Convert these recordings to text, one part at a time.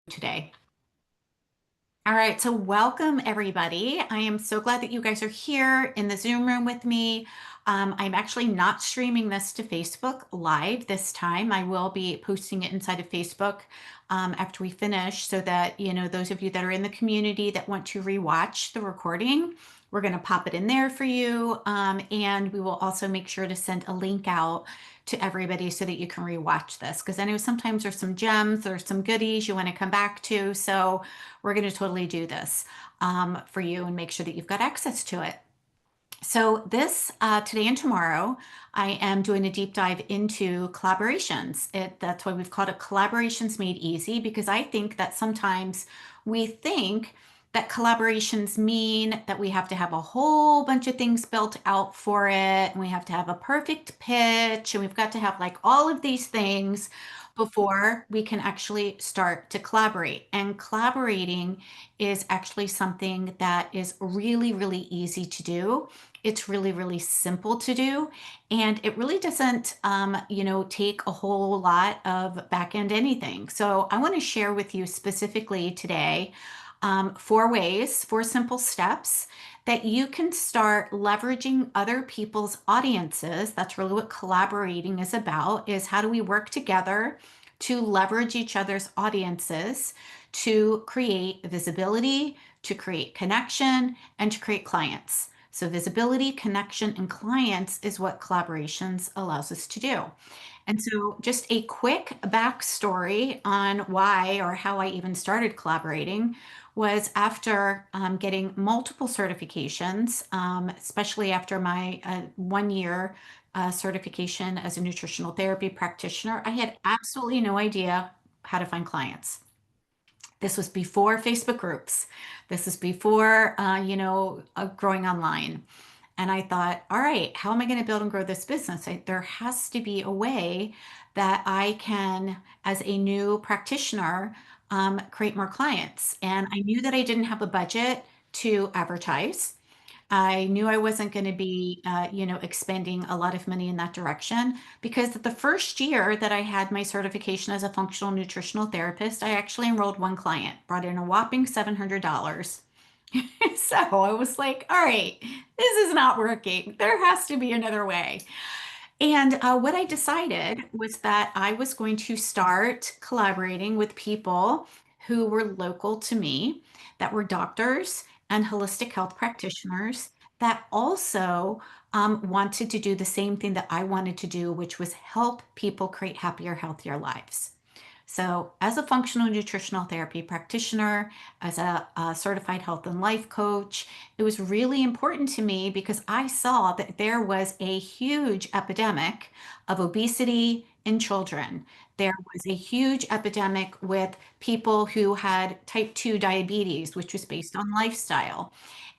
Today. All right, so welcome everybody. I am so glad that you guys are here in the Zoom room with me. I'm actually not streaming this to Facebook Live this time. I will be posting it inside of Facebook after we finish so that, those of you that are in the community that want to rewatch the recording, we're going to pop it in there for you. And we will also make sure to send a link out to everybody so that you can rewatch this because I know sometimes there's some gems or some goodies you want to come back to. So we're going to totally do this for you and make sure that you've got access to it. So this today and tomorrow, I am doing a deep dive into collaborations. That's why we've called it Collaborations Made Easy, because I think that sometimes we think that collaborations mean that we have to have a whole bunch of things built out for it, and we have to have a perfect pitch, and we've got to have like all of these things before we can actually start to collaborate. And collaborating is actually something that is really, really easy to do. It's really, really simple to do. And it really doesn't, take a whole lot of back end anything. So I want to share with you specifically today four simple steps that you can start leveraging other people's audiences. That's really what collaborating is about, is how do we work together to leverage each other's audiences to create visibility, to create connection, and to create clients. So visibility, connection, and clients is what collaborations allows us to do. And so just a quick backstory on why or how I even started collaborating was after getting multiple certifications, especially after my 1 year certification as a nutritional therapy practitioner. I had absolutely no idea how to find clients. This was before Facebook groups. This was before, growing online. And I thought, all right, how am I going to build and grow this business? There has to be a way that I can, as a new practitioner, create more clients. And I knew that I didn't have a budget to advertise. I knew I wasn't going to be, expending a lot of money in that direction because the first year that I had my certification as a functional nutritional therapist, I actually enrolled one client, brought in a whopping $700. So I was like, all right, this is not working. There has to be another way. And what I decided was that I was going to start collaborating with people who were local to me, that were doctors and holistic health practitioners that also wanted to do the same thing that I wanted to do, which was help people create happier, healthier lives. So, as a functional nutritional therapy practitioner, as a certified health and life coach, it was really important to me because I saw that there was a huge epidemic of obesity in children. There was a huge epidemic with people who had type 2 diabetes, which was based on lifestyle.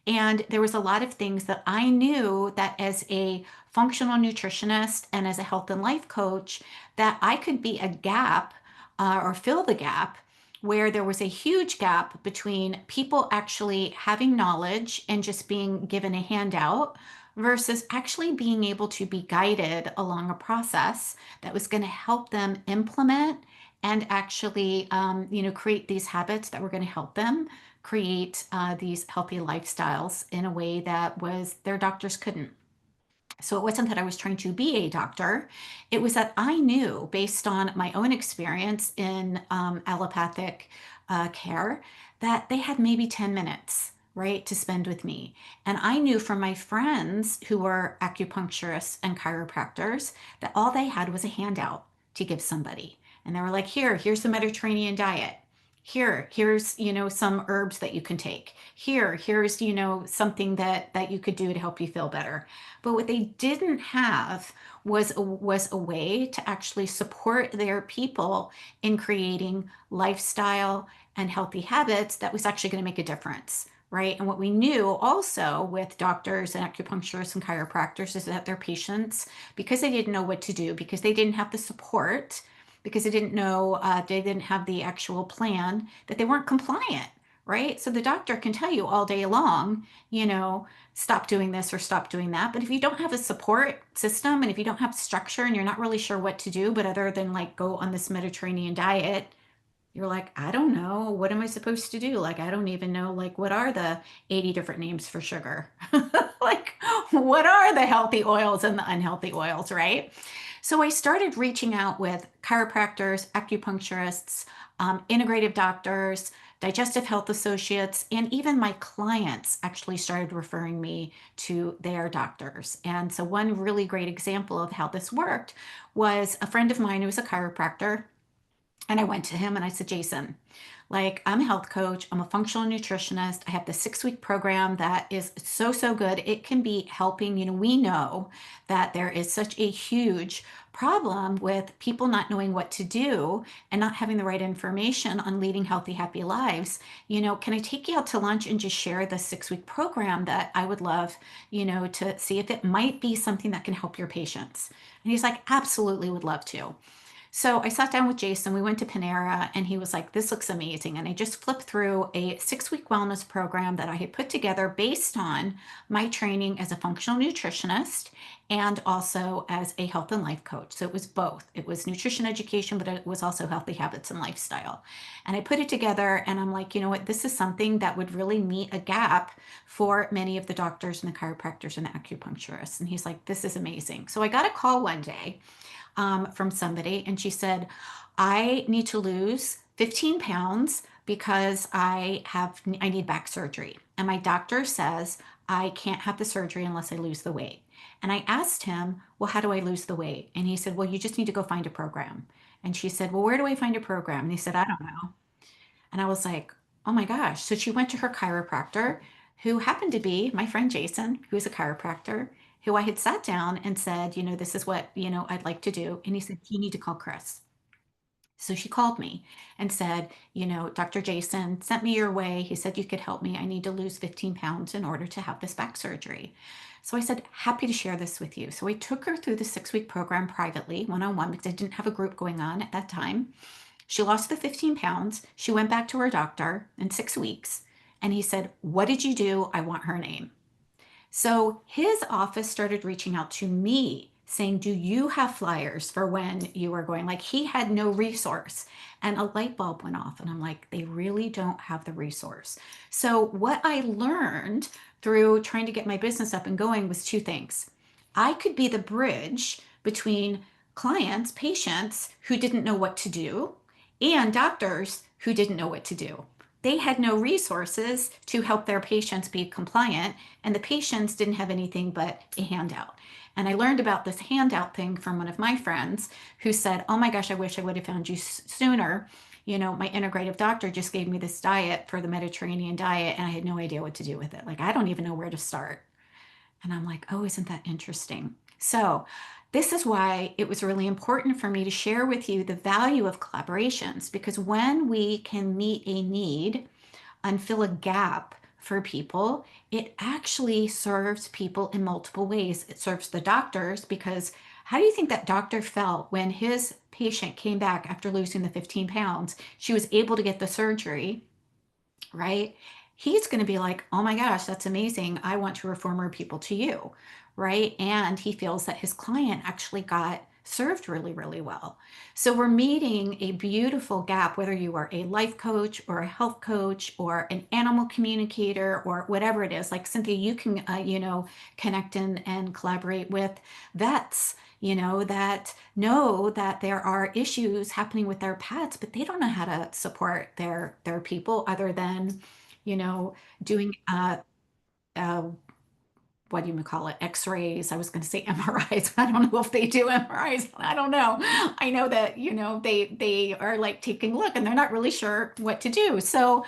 And there was a lot of things that I knew that as a functional nutritionist and as a health and life coach, that I could be a gap or fill the gap where there was a huge gap between people actually having knowledge and just being given a handout versus actually being able to be guided along a process that was going to help them implement and actually, create these habits that were going to help them create these healthy lifestyles in a way that was their doctors couldn't. So it wasn't that I was trying to be a doctor. It was that I knew based on my own experience in allopathic care that they had maybe 10 minutes, right, to spend with me. And I knew from my friends who were acupuncturists and chiropractors that all they had was a handout to give somebody. And they were like, here's the Mediterranean diet. Here's, some herbs that you can take. Here's, something that you could do to help you feel better. But what they didn't have was a way to actually support their people in creating lifestyle and healthy habits that was actually going to make a difference. Right. And what we knew also with doctors and acupuncturists and chiropractors is that their patients, because they didn't know what to do, because they didn't have the support, because they didn't know, they didn't have the actual plan, that they weren't compliant. Right. So the doctor can tell you all day long, stop doing this or stop doing that. But if you don't have a support system and if you don't have structure and you're not really sure what to do, but other than like go on this Mediterranean diet, You're like, I don't know. What am I supposed to do? Like, I don't even know, like, what are the 80 different names for sugar? Like, what are the healthy oils and the unhealthy oils, right? So I started reaching out with chiropractors, acupuncturists, integrative doctors, digestive health associates, and even my clients actually started referring me to their doctors. And so, one really great example of how this worked was a friend of mine who was a chiropractor. And I went to him and I said, Jason, like, I'm a health coach, I'm a functional nutritionist. I have the 6 week program that is so, so good. It can be helping. We know that there is such a huge problem with people not knowing what to do and not having the right information on leading healthy, happy lives. Can I take you out to lunch and just share the 6 week program that I would love, to see if it might be something that can help your patients? And he's like, absolutely would love to. So I sat down with Jason, we went to Panera, and he was like, this looks amazing. And I just flipped through a 6 week wellness program that I had put together based on my training as a functional nutritionist and also as a health and life coach. So it was both. It was nutrition education, but it was also healthy habits and lifestyle. And I put it together and I'm like, you know what? This is something that would really meet a gap for many of the doctors and the chiropractors and the acupuncturists. And he's like, this is amazing. So I got a call one day from somebody, and she said, I need to lose 15 pounds because I need back surgery. And my doctor says I can't have the surgery unless I lose the weight. And I asked him, well, how do I lose the weight? And he said, well, you just need to go find a program. And she said, well, where do I find a program? And he said, I don't know. And I was like, oh my gosh. So she went to her chiropractor, who happened to be my friend Jason, who's a chiropractor, who I had sat down and said, this is what, I'd like to do. And he said, you need to call Chris. So she called me and said, Dr. Jason sent me your way. He said you could help me. I need to lose 15 pounds in order to have this back surgery. So I said, happy to share this with you. So I took her through the 6 week program privately, one on one, because I didn't have a group going on at that time. She lost the 15 pounds. She went back to her doctor in 6 weeks. And he said, what did you do? I want her name. So his office started reaching out to me saying, do you have flyers for when you are going? Like, he had no resource. And a light bulb went off. And I'm like, they really don't have the resource. So what I learned through trying to get my business up and going was two things. I could be the bridge between clients, patients who didn't know what to do, and doctors who didn't know what to do. They had no resources to help their patients be compliant, and the patients didn't have anything but a handout. And I learned about this handout thing from one of my friends who said, oh my gosh, I wish I would have found you sooner. My integrative doctor just gave me this diet for the Mediterranean diet, and I had no idea what to do with it. Like, I don't even know where to start. And I'm like, oh, isn't that interesting? So, this is why it was really important for me to share with you the value of collaborations, because when we can meet a need and fill a gap for people, it actually serves people in multiple ways. It serves the doctors, because how do you think that doctor felt when his patient came back after losing the 15 pounds? She was able to get the surgery, right? He's going to be like, oh my gosh, that's amazing. I want to refer more people to you, right? And he feels that his client actually got served really, really well. So we're meeting a beautiful gap, whether you are a life coach or a health coach or an animal communicator or whatever it is. Like Cynthia, you can, connect and collaborate with vets. That know that there are issues happening with their pets, but they don't know how to support their people other than, you know, doing uh, what do you call it? X-rays. I was going to say MRIs. I don't know if they do MRIs. I don't know. I know that, they are like taking a look and they're not really sure what to do. So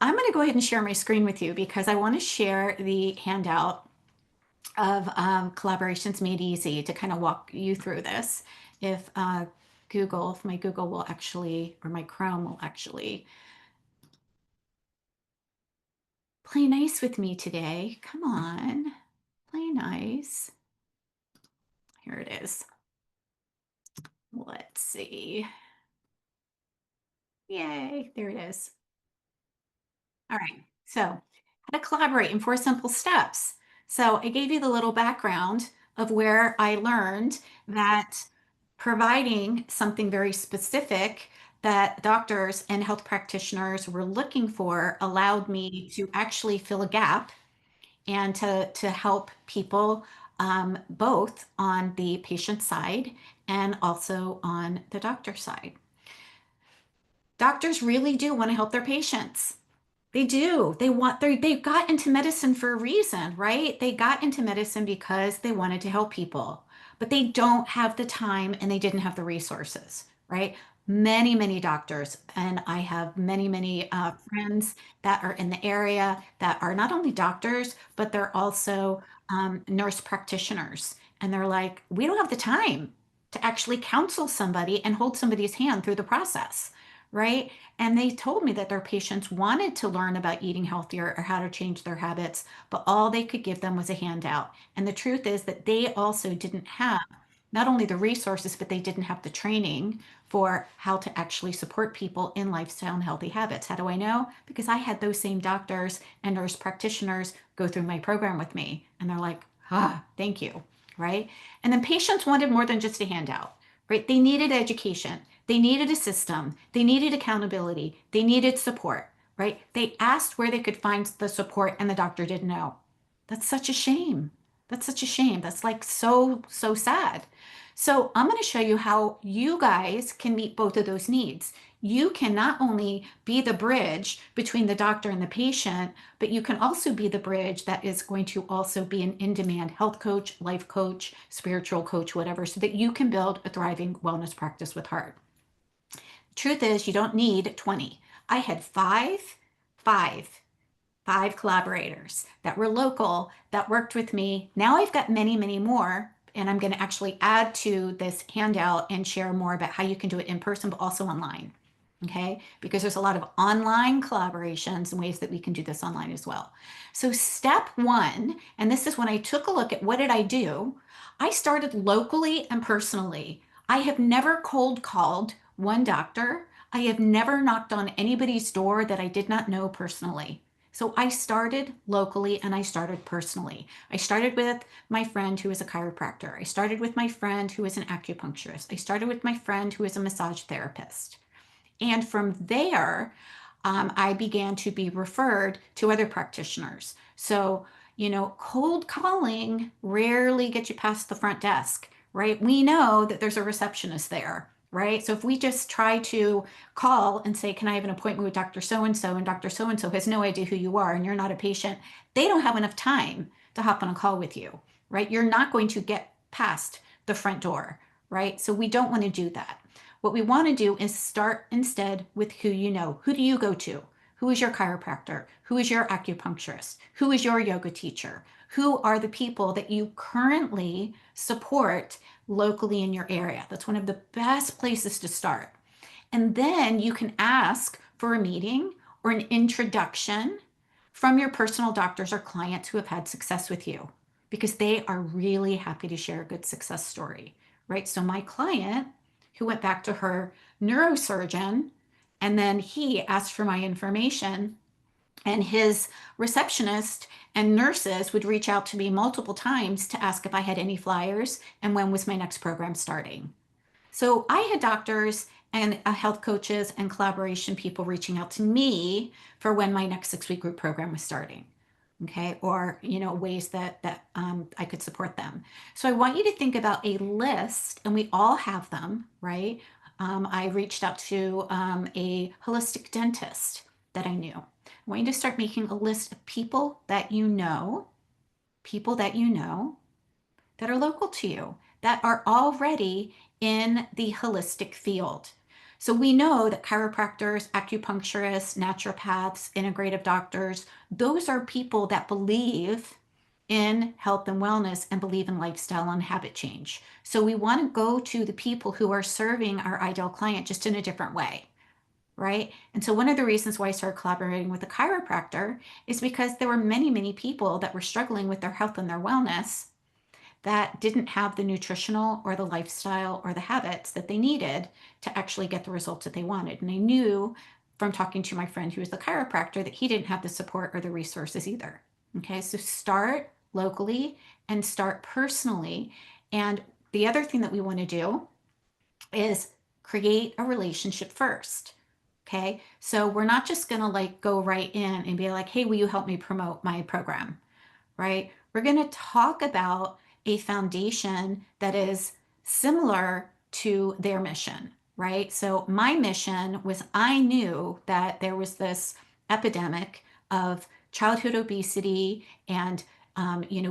I'm going to go ahead and share my screen with you because I want to share the handout of Collaborations Made Easy to kind of walk you through this. If if my Google will actually, or my Chrome will actually play nice with me today. Come on, play nice. Here it is. Let's see. Yay, there it is. All right, so how to collaborate in 4 simple steps. So I gave you the little background of where I learned that providing something very specific that doctors and health practitioners were looking for allowed me to actually fill a gap and to help people both on the patient side and also on the doctor side. Doctors really do want to help their patients. They do. They got into medicine for a reason, right? They got into medicine because they wanted to help people, but they don't have the time and they didn't have the resources, right? Many doctors, and I have many friends that are in the area that are not only doctors, but they're also nurse practitioners. And they're like, we don't have the time to actually counsel somebody and hold somebody's hand through the process, right? And they told me that their patients wanted to learn about eating healthier or how to change their habits, but all they could give them was a handout. And the truth is that they also didn't have not only the resources, but they didn't have the training for how to actually support people in lifestyle and healthy habits. How do I know? Because I had those same doctors and nurse practitioners go through my program with me, and they're like, thank you, right? And then patients wanted more than just a handout, right? They needed education. They needed a system. They needed accountability. They needed support, right? They asked where they could find the support and the doctor didn't know. That's such a shame. That's such a shame. That's like so sad. So I'm going to show you how you guys can meet both of those needs. You can not only be the bridge between the doctor and the patient, but you can also be the bridge that is going to also be an in-demand health coach, life coach, spiritual coach, whatever, so that you can build a thriving wellness practice with heart. Truth is, you don't need 20. I had five, five collaborators that were local that worked with me. Now I've got many more, and I'm going to actually add to this handout and share more about how you can do it in person, but also online. Okay, because there's a lot of online collaborations and ways that we can do this online as well. So step one, and this is when I took a look at what did I do, I started locally and personally. I have never cold called one doctor. I have never knocked on anybody's door that I did not know personally. So I started locally and I started personally. I started with my friend who is a chiropractor. I started with my friend who is an acupuncturist. I started with my friend who is a massage therapist. And from there, I began to be referred to other practitioners. So, cold calling rarely gets you past the front desk, right? We know that there's a receptionist there, right? So if we just try to call and say, can I have an appointment with Dr. So-and-so, and Dr. So-and-so has no idea who you are and you're not a patient, they don't have enough time to hop on a call with you, right? You're not going to get past the front door, right? So we don't want to do that. What we want to do is start instead with who you know. Who do you go to? Who is your chiropractor? Who is your acupuncturist? Who is your yoga teacher? Who are the people that you currently support locally in your area? That's one of the best places to start. And then you can ask for a meeting or an introduction from your personal doctors or clients who have had success with you, because they are really happy to share a good success story, right? So my client who went back to her neurosurgeon, and then he asked for my information, and his receptionist and nurses would reach out to me multiple times to ask if I had any flyers and when was my next program starting. So I had doctors and health coaches and collaboration people reaching out to me for when my next 6-week group program was starting. Okay, or ways that I could support them. So I want you to think about a list, and we all have them, right? I reached out to a holistic dentist that I knew. I want you to start making a list of people that you know that are local to you, that are already in the holistic field. So we know that chiropractors, acupuncturists, naturopaths, integrative doctors, those are people that believe in health and wellness and believe in lifestyle and habit change. So we want to go to the people who are serving our ideal client just in a different way, right? And so one of the reasons why I started collaborating with a chiropractor is because there were many people that were struggling with their health and their wellness that didn't have the nutritional or the lifestyle or the habits that they needed to actually get the results that they wanted. And I knew from talking to my friend who was the chiropractor that he didn't have the support or the resources either. Okay, so start locally and start personally. And the other thing that we want to do is create a relationship first. Okay. So we're not just going to like go right in and be like, hey, will you help me promote my program? Right? We're going to talk about a foundation that is similar to their mission, right? So my mission was I knew that there was this epidemic of childhood obesity and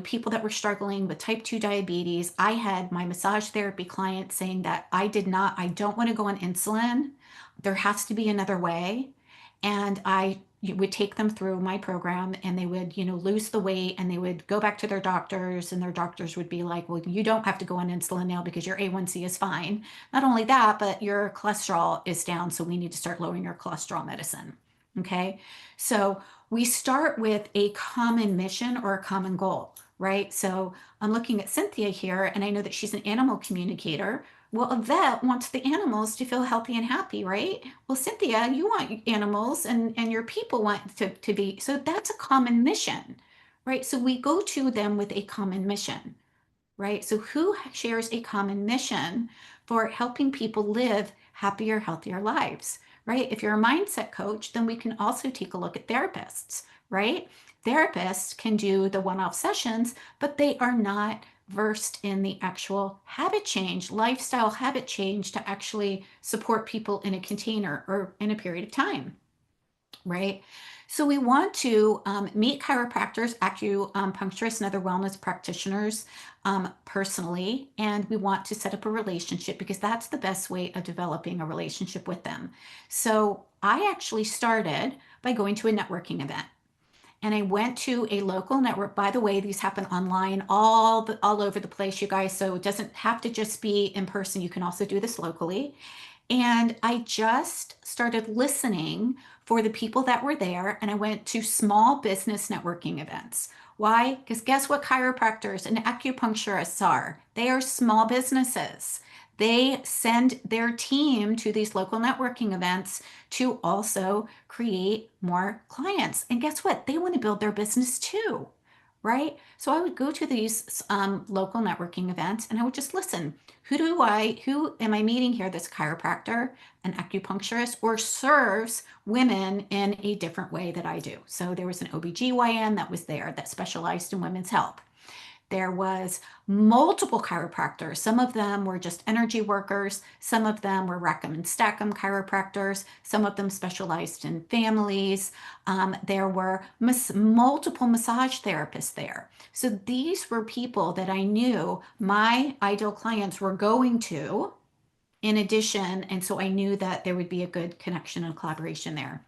people that were struggling with type 2 diabetes. I had my massage therapy client saying that I don't want to go on insulin. There has to be another way. And I would take them through my program and they would, lose the weight and they would go back to their doctors and their doctors would be like, well, you don't have to go on insulin now because your A1C is fine. Not only that, but your cholesterol is down. So we need to start lowering your cholesterol medicine. Okay. So we start with a common mission or a common goal, right? So I'm looking at Cynthia here and I know that she's an animal communicator. Well, a vet wants the animals to feel healthy and happy, right? Well, Cynthia, you want animals and your people want to be, so that's a common mission, right? So we go to them with a common mission, right? So who shares a common mission for helping people live happier, healthier lives, right? If you're a mindset coach, then we can also take a look at therapists, right? Therapists can do the one-off sessions, but they are not versed in the actual habit change, lifestyle habit change to actually support people in a container or in a period of time, right? So we want to meet chiropractors, acupuncturists, and other wellness practitioners personally, and we want to set up a relationship because that's the best way of developing a relationship with them. So I actually started by going to a networking event. And I went to a local network. By the way, these happen online all over the place, you guys. So it doesn't have to just be in person. You can also do this locally. And I just started listening for the people that were there. And I went to small business networking events. Why? Because guess what chiropractors and acupuncturists are? They are small businesses. They send their team to these local networking events to also create more clients. And guess what? They want to build their business too, right? So I would go to these local networking events and I would just listen. Who am I meeting here that's a chiropractor, an acupuncturist, or serves women in a different way that I do? So there was an OBGYN that was there that specialized in women's health. There was multiple chiropractors. Some of them were just energy workers. Some of them were Rackham and Stackham chiropractors. Some of them specialized in families. There were multiple massage therapists there. So these were people that I knew my ideal clients were going to in addition. And so I knew that there would be a good connection and collaboration there.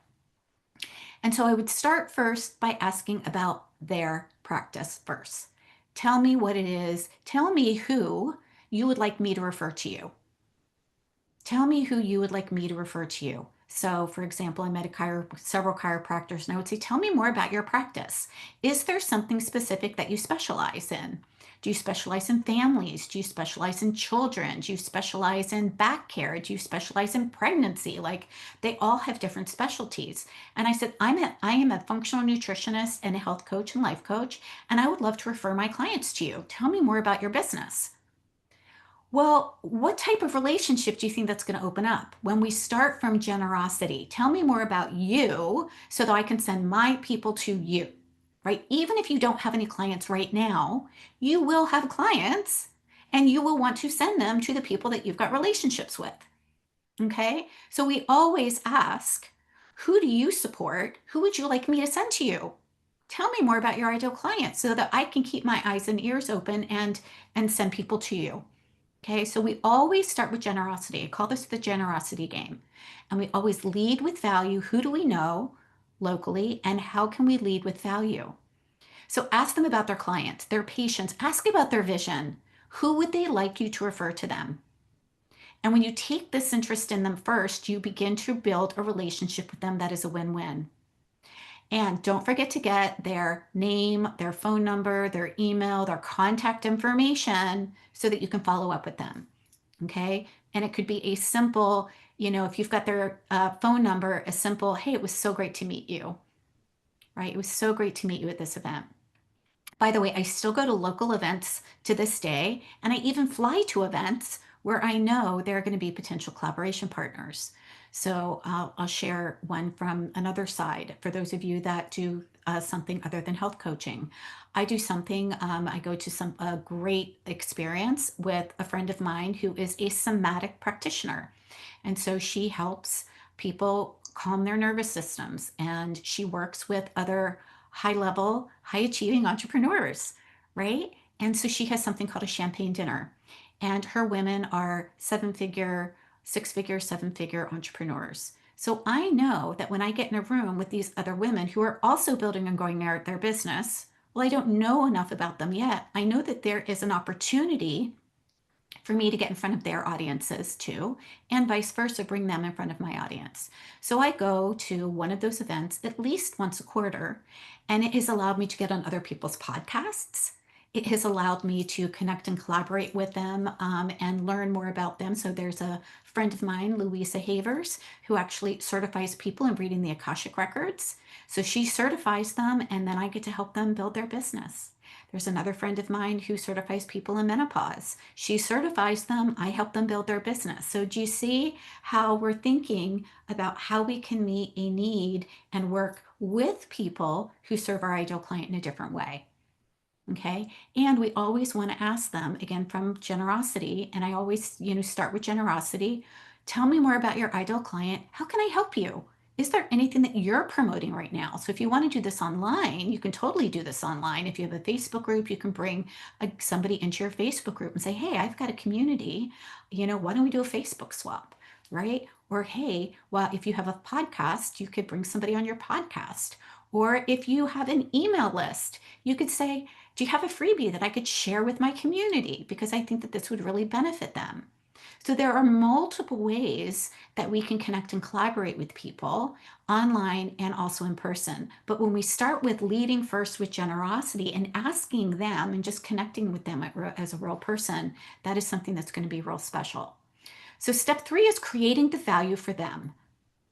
And so I would start first by asking about their practice first. Tell me what it is. Tell me who you would like me to refer to you. Tell me who you would like me to refer to you. So, for example, I met several chiropractors, and I would say, tell me more about your practice. Is there something specific that you specialize in? Do you specialize in families? Do you specialize in children? Do you specialize in back care? Do you specialize in pregnancy? Like they all have different specialties. And I said, I am a functional nutritionist and a health coach and life coach, and I would love to refer my clients to you. Tell me more about your business. Well, what type of relationship do you think that's going to open up? When we start from generosity, tell me more about you so that I can send my people to you, right? Even if you don't have any clients right now, you will have clients and you will want to send them to the people that you've got relationships with. Okay. So we always ask, who do you support? Who would you like me to send to you? Tell me more about your ideal client so that I can keep my eyes and ears open and send people to you. Okay, so we always start with generosity. I call this the generosity game. And we always lead with value. Who do we know locally, and how can we lead with value? So ask them about their clients, their patients, ask about their vision. Who would they like you to refer to them? And when you take this interest in them first, you begin to build a relationship with them that is a win win. And don't forget to get their name, their phone number, their email, their contact information so that you can follow up with them. Okay. And it could be a simple, if you've got their phone number, a simple, hey, it was so great to meet you, right? It was so great to meet you at this event. By the way, I still go to local events to this day, and I even fly to events where I know there are going to be potential collaboration partners. So I'll share one from another side for those of you that do something other than health coaching. I do something, I go to a great experience with a friend of mine who is a somatic practitioner. And so she helps people calm their nervous systems, and she works with other high level, high achieving entrepreneurs, right? And so she has something called a champagne dinner. And her women are seven figure, six figure, seven figure entrepreneurs. So I know that when I get in a room with these other women who are also building and growing their business, well, I don't know enough about them yet. I know that there is an opportunity for me to get in front of their audiences too, and vice versa, bring them in front of my audience. So I go to one of those events at least once a quarter, and it has allowed me to get on other people's podcasts. It has allowed me to connect and collaborate with them and learn more about them. So there's a friend of mine, Louisa Havers, who actually certifies people in reading the Akashic Records. So she certifies them, and then I get to help them build their business. There's another friend of mine who certifies people in menopause. She certifies them, I help them build their business. So, do you see how we're thinking about how we can meet a need and work with people who serve our ideal client in a different way? Okay. And we always want to ask them again from generosity. And I always, start with generosity. Tell me more about your ideal client. How can I help you? Is there anything that you're promoting right now? So if you want to do this online, you can totally do this online. If you have a Facebook group, you can bring somebody into your Facebook group and say, hey, I've got a community. Why don't we do a Facebook swap? Right? Or, hey, well, if you have a podcast, you could bring somebody on your podcast. Or if you have an email list, you could say, do you have a freebie that I could share with my community? Because I think that this would really benefit them. So there are multiple ways that we can connect and collaborate with people online and also in person. But when we start with leading first with generosity and asking them and just connecting with them as a real person, that is something that's going to be real special. So step 3 is creating the value for them,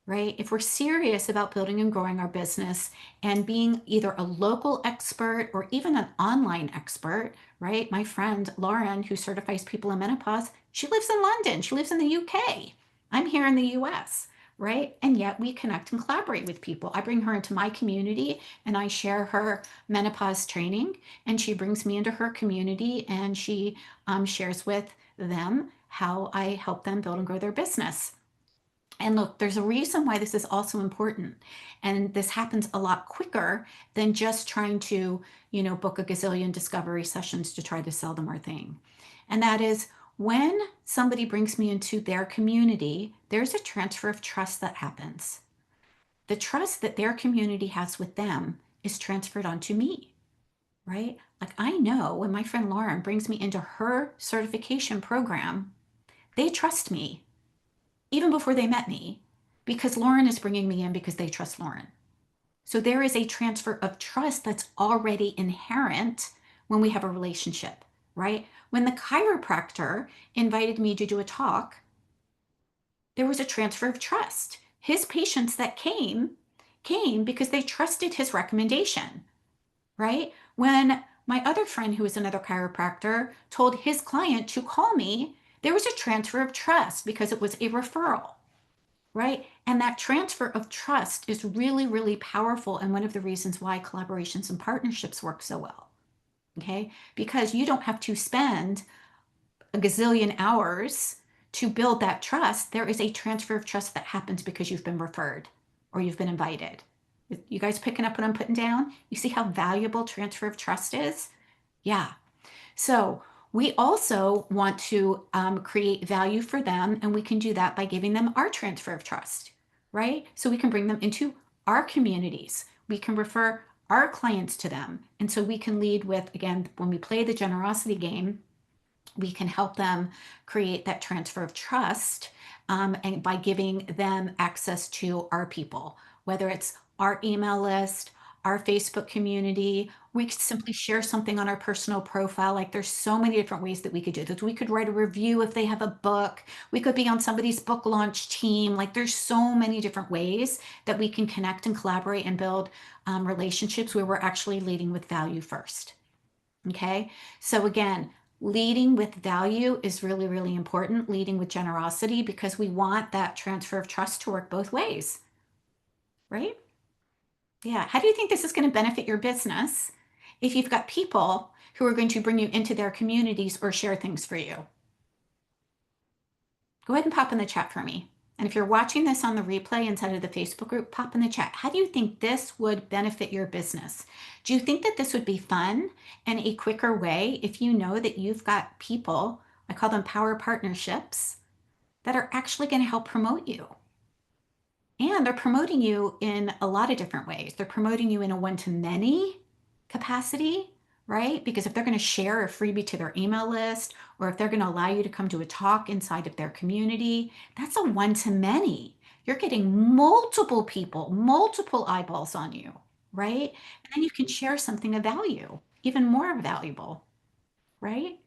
right? If we're serious about building and growing our business and being either a local expert or even an online expert, right? My friend Lauren, who certifies people in menopause, she lives in London, she lives in the UK. I'm here in the US, right? And yet we connect and collaborate with people. I bring her into my community and I share her menopause training, and she brings me into her community and she shares with them how I help them build and grow their business. And look, there's a reason why this is also important. And this happens a lot quicker than just trying to, book a gazillion discovery sessions to try to sell them our thing. And that is when somebody brings me into their community, there's a transfer of trust that happens. The trust that their community has with them is transferred onto me, right? Like I know when my friend Lauren brings me into her certification program, they trust me even before they met me, because Lauren is bringing me in because they trust Lauren. So there is a transfer of trust that's already inherent when we have a relationship, right? When the chiropractor invited me to do a talk, there was a transfer of trust. His patients that came because they trusted his recommendation, right? When my other friend, who is another chiropractor, told his client to call me, there was a transfer of trust because it was a referral, right? And that transfer of trust is really, really powerful. And one of the reasons why collaborations and partnerships work so well. Okay. Because you don't have to spend a gazillion hours to build that trust. There is a transfer of trust that happens because you've been referred or you've been invited. You guys picking up what I'm putting down? You see how valuable transfer of trust is? Yeah. So we also want to create value for them, and we can do that by giving them our transfer of trust, right? So we can bring them into our communities. We can refer our clients to them. And so we can lead with, again, when we play the generosity game, we can help them create that transfer of trust and by giving them access to our people, whether it's our email list, our Facebook community. We could simply share something on our personal profile. Like there's so many different ways that we could do this. We could write a review if they have a book. We could be on somebody's book launch team. Like there's so many different ways that we can connect and collaborate and build relationships where we're actually leading with value first. Okay. So again, Leading with value is really, really important, leading with generosity, because we want that transfer of trust to work both ways, right? Yeah. How do you think this is going to benefit your business if you've got people who are going to bring you into their communities or share things for you? Go ahead and pop in the chat for me. And if you're watching this on the replay inside of the Facebook group, pop in the chat. How do you think this would benefit your business? Do you think that this would be fun and a quicker way if you know that you've got people, I call them power partnerships, that are actually going to help promote you? And they're promoting you in a lot of different ways. They're promoting you in a one-to-many capacity, right? Because if they're going to share a freebie to their email list, or if they're going to allow you to come to a talk inside of their community, that's a one-to-many. You're getting multiple people, multiple eyeballs on you, right? And then you can share something of value, even more valuable, right?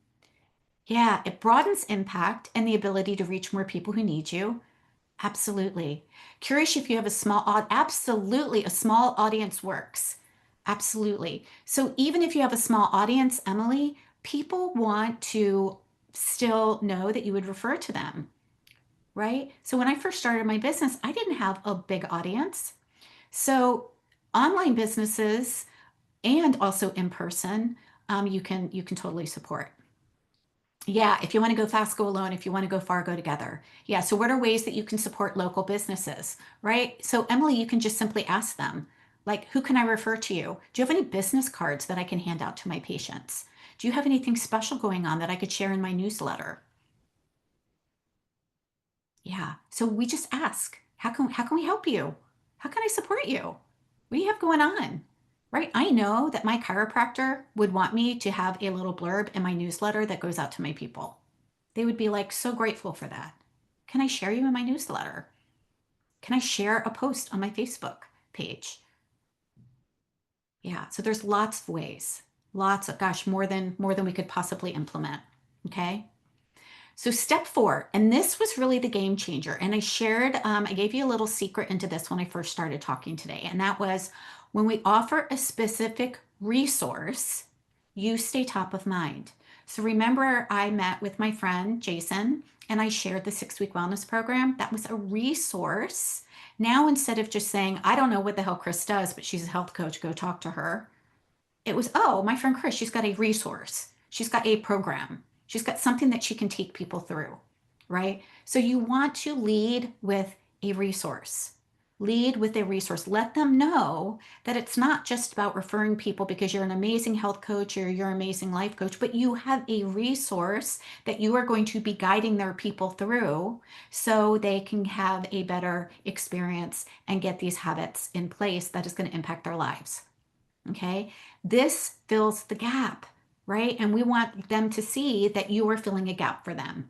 Yeah, it broadens impact and the ability to reach more people who need you. Absolutely. Curious if you have a absolutely, a small audience works. Absolutely. So even if you have a small audience, Emily, people want to still know that you would refer to them, right? So when I first started my business, I didn't have a big audience. So online businesses and also in person, you can totally support. Yeah, if you want to go fast, go alone. If you want to go far, go together. Yeah, so what are ways that you can support local businesses, right? So, Emily, you can just simply ask them, like, who can I refer to you? Do you have any business cards that I can hand out to my patients? Do you have anything special going on that I could share in my newsletter? Yeah, so we just ask, how can we help you? How can I support you? What do you have going on? Right? I know that my chiropractor would want me to have a little blurb in my newsletter that goes out to my people. They would be like so grateful for that. Can I share you in my newsletter? Can I share a post on my Facebook page? Yeah, so there's lots of ways. Lots of gosh, more than we could possibly implement. Okay? So step 4, and this was really the game changer. And I gave you a little secret into this when I first started talking today. And that was when we offer a specific resource, you stay top of mind. So remember, I met with my friend Jason and I shared the 6-week wellness program. That was a resource. Now, instead of just saying, I don't know what the hell Chris does, but she's a health coach, go talk to her, it was, oh, my friend Chris, she's got a resource. She's got a program. She's got something that she can take people through, right? So you want to lead with a resource. Lead with a resource. Let them know that it's not just about referring people because you're an amazing health coach or you're an amazing life coach, but you have a resource that you are going to be guiding their people through so they can have a better experience and get these habits in place that is going to impact their lives. Okay. This fills the gap, right? And we want them to see that you are filling a gap for them,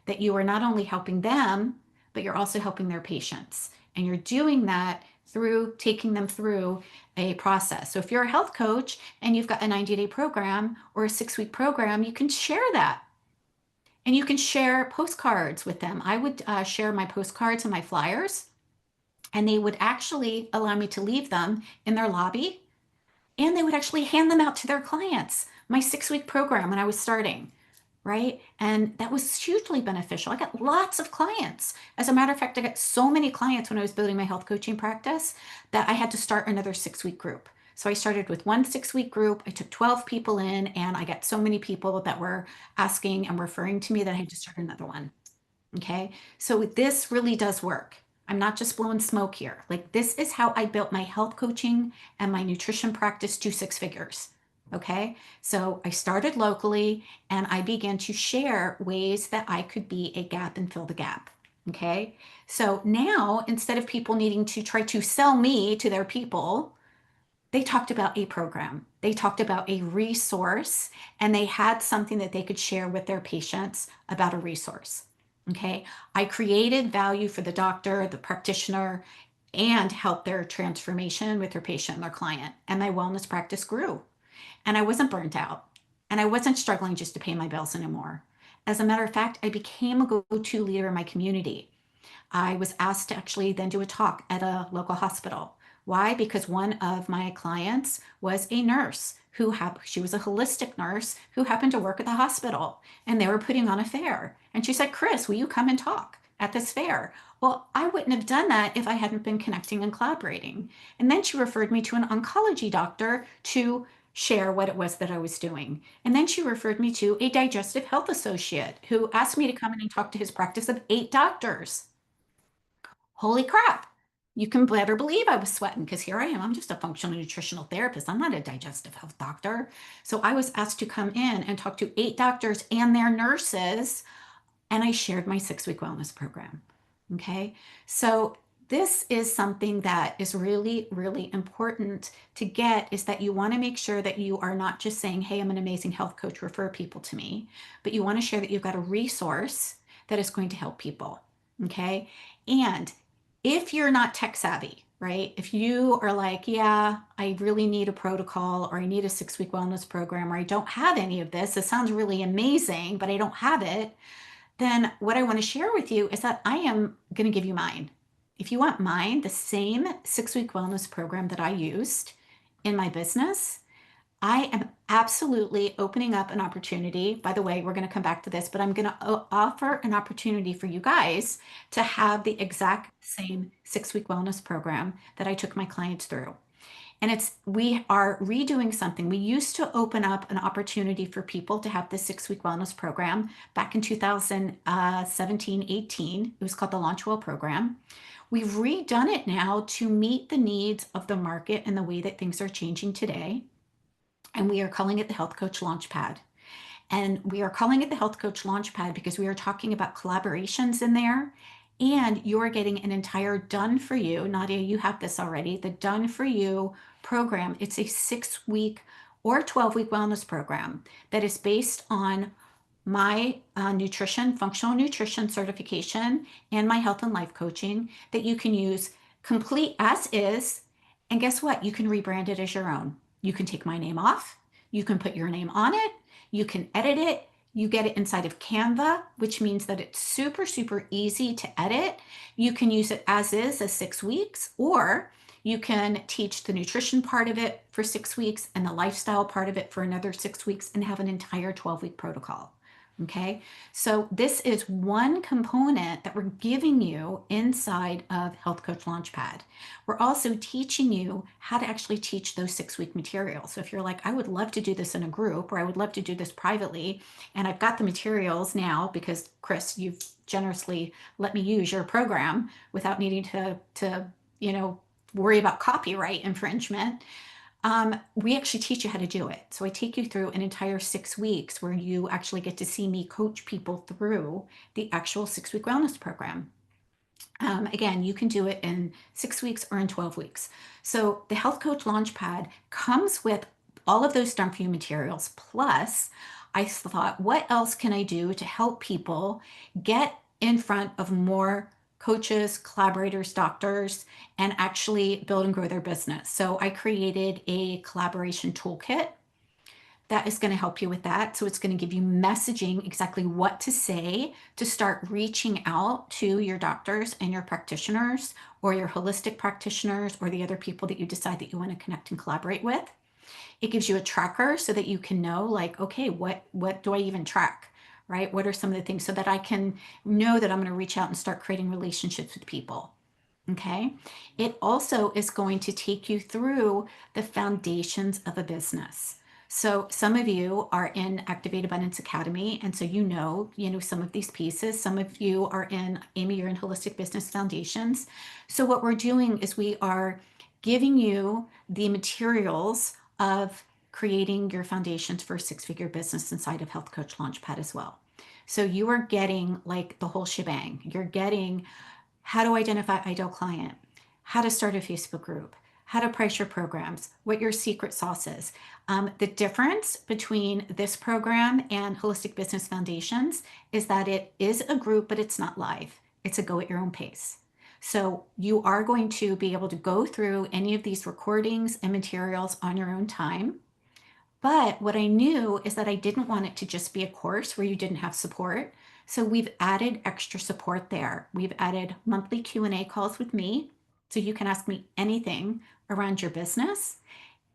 that you are not only helping them, but you're also helping their patients. And you're doing that through taking them through a process. So if you're a health coach and you've got a 90-day program or a 6-week program, you can share that. And you can share postcards with them. I would share my postcards and my flyers, and they would actually allow me to leave them in their lobby, and they would actually hand them out to their clients. My 6-week program when I was starting, right? And that was hugely beneficial. I got lots of clients. As a matter of fact, I got so many clients when I was building my health coaching practice that I had to start another 6-week group. So I started with one 6-week group. I took 12 people in, and I got so many people that were asking and referring to me that I had to start another one. Okay. So this really does work. I'm not just blowing smoke here. Like, this is how I built my health coaching and my nutrition practice to 6 figures. Okay. So I started locally and I began to share ways that I could be a gap and fill the gap. Okay. So now, instead of people needing to try to sell me to their people, they talked about a program, they talked about a resource, and they had something that they could share with their patients about a resource. Okay. I created value for the doctor, the practitioner, and helped their transformation with their patient and their client. And my wellness practice grew. And I wasn't burnt out. And I wasn't struggling just to pay my bills anymore. As a matter of fact, I became a go to leader in my community. I was asked to actually then do a talk at a local hospital. Why? Because one of my clients was a nurse she was a holistic nurse who happened to work at the hospital, and they were putting on a fair. And she said, Chris, will you come and talk at this fair? Well, I wouldn't have done that if I hadn't been connecting and collaborating. And then she referred me to an oncology doctor to share what it was that I was doing. And then she referred me to a digestive health associate who asked me to come in and talk to his practice of 8 doctors. Holy crap. You can better believe I was sweating because here I am. I'm just a functional nutritional therapist. I'm not a digestive health doctor. So I was asked to come in and talk to 8 doctors and their nurses, and I shared my 6-week wellness program. Okay. So this is something that is really, really important to get, is that you want to make sure that you are not just saying, hey, I'm an amazing health coach, refer people to me, but you want to share that you've got a resource that is going to help people. Okay. And if you're not tech savvy, right? If you are like, yeah, I really need a protocol, or I need a 6-week wellness program, or I don't have any of this, it sounds really amazing, but I don't have it, then what I want to share with you is that I am going to give you mine. If you want mine, the same 6-week wellness program that I used in my business, I am absolutely opening up an opportunity. By the way, we're going to come back to this, but I'm going to offer an opportunity for you guys to have the exact same 6-week wellness program that I took my clients through. And we are redoing something. We used to open up an opportunity for people to have this 6-week wellness program back in 2017, 18. It was called the Launchwell program. We've redone it now to meet the needs of the market and the way that things are changing today. And we are calling it the Health Coach Launchpad. And we are calling it the Health Coach Launchpad because we are talking about collaborations in there. And you're getting an entire done for you. Nadia, you have this already. The done for you program. It's a 6-week or 12-week wellness program that is based on my functional nutrition certification, and my health and life coaching that you can use complete as is. And guess what? You can rebrand it as your own. You can take my name off. You can put your name on it. You can edit it. You get it inside of Canva, which means that it's super, super easy to edit. You can use it as is, as 6 weeks, or you can teach the nutrition part of it for 6 weeks and the lifestyle part of it for another 6 weeks and have an entire 12-week protocol. Okay, so this is one component that we're giving you inside of Health Coach Launchpad. We're also teaching you how to actually teach those 6-week materials. So if you're like, I would love to do this in a group, or I would love to do this privately, and I've got the materials now because Chris, you've generously let me use your program without needing to worry about copyright infringement. We actually teach you how to do it. So I take you through an entire 6 weeks where you actually get to see me coach people through the actual 6-week wellness program. Again, you can do it in 6 weeks or in 12 weeks. So the Health Coach Launchpad comes with all of those done for you materials. Plus, I thought, what else can I do to help people get in front of more coaches, collaborators, doctors, and actually build and grow their business? So I created a collaboration toolkit that is going to help you with that. So it's going to give you messaging, exactly what to say to start reaching out to your doctors and your practitioners, or your holistic practitioners, or the other people that you decide that you want to connect and collaborate with. It gives you a tracker so that you can know, like, okay, what do I even track, right? What are some of the things, so that I can know that I'm going to reach out and start creating relationships with people. Okay. It also is going to take you through the foundations of a business. So some of you are in Activate Abundance Academy, and so you know some of these pieces. Some of you are in Amy, you're in Holistic Business Foundations. So what we're doing is we are giving you the materials of creating your foundations for a 6-figure business inside of Health Coach Launchpad as well. So you are getting like the whole shebang. You're getting how to identify ideal client, how to start a Facebook group, how to price your programs, what your secret sauce is. The difference between this program and Holistic Business Foundations is that it is a group, but it's not live. It's a go at your own pace. So you are going to be able to go through any of these recordings and materials on your own time. But what I knew is that I didn't want it to just be a course where you didn't have support. So we've added extra support there. We've added monthly Q&A calls with me, so you can ask me anything around your business.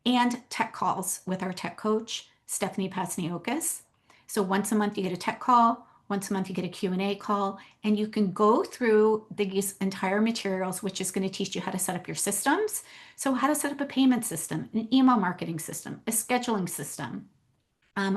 and tech calls with our tech coach, Stephanie Pasniokis. So once a month you get a tech call, once a month you get a Q&A call, and you can go through these entire materials, which is going to teach you how to set up your systems. So how to set up a payment system, an email marketing system, a scheduling system,